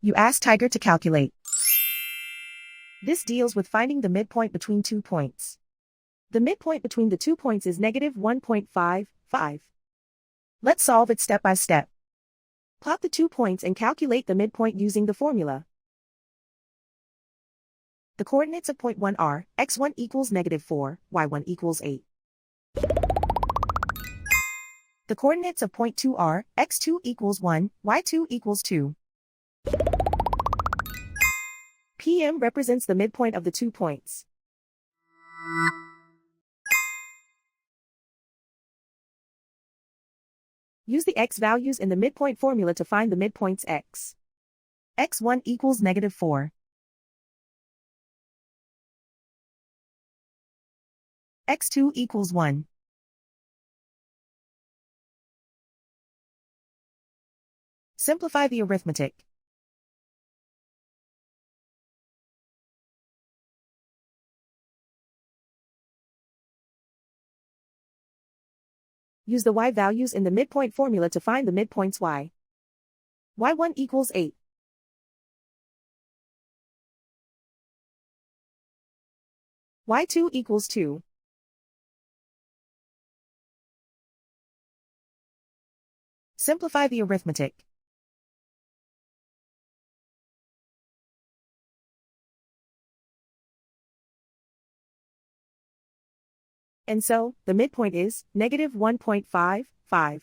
You ask Tiger to calculate. This deals with finding the midpoint between 2 points. The midpoint between the 2 points is negative 1.55. Let's solve it step by step. Plot the 2 points and calculate the midpoint using the formula. The coordinates of point 1 are, x1 equals negative 4, y1 equals 8. The coordinates of point 2 are, x2 equals 1, y2 equals 2. PM represents the midpoint of the 2 points. Use the x values in the midpoint formula to find the midpoints x. x1 equals negative 4. x2 equals 1. Simplify the arithmetic. Use the y values in the midpoint formula to find the midpoints y. y1 equals 8. y2 equals 2. Simplify the arithmetic. And so, the midpoint is negative 1.55.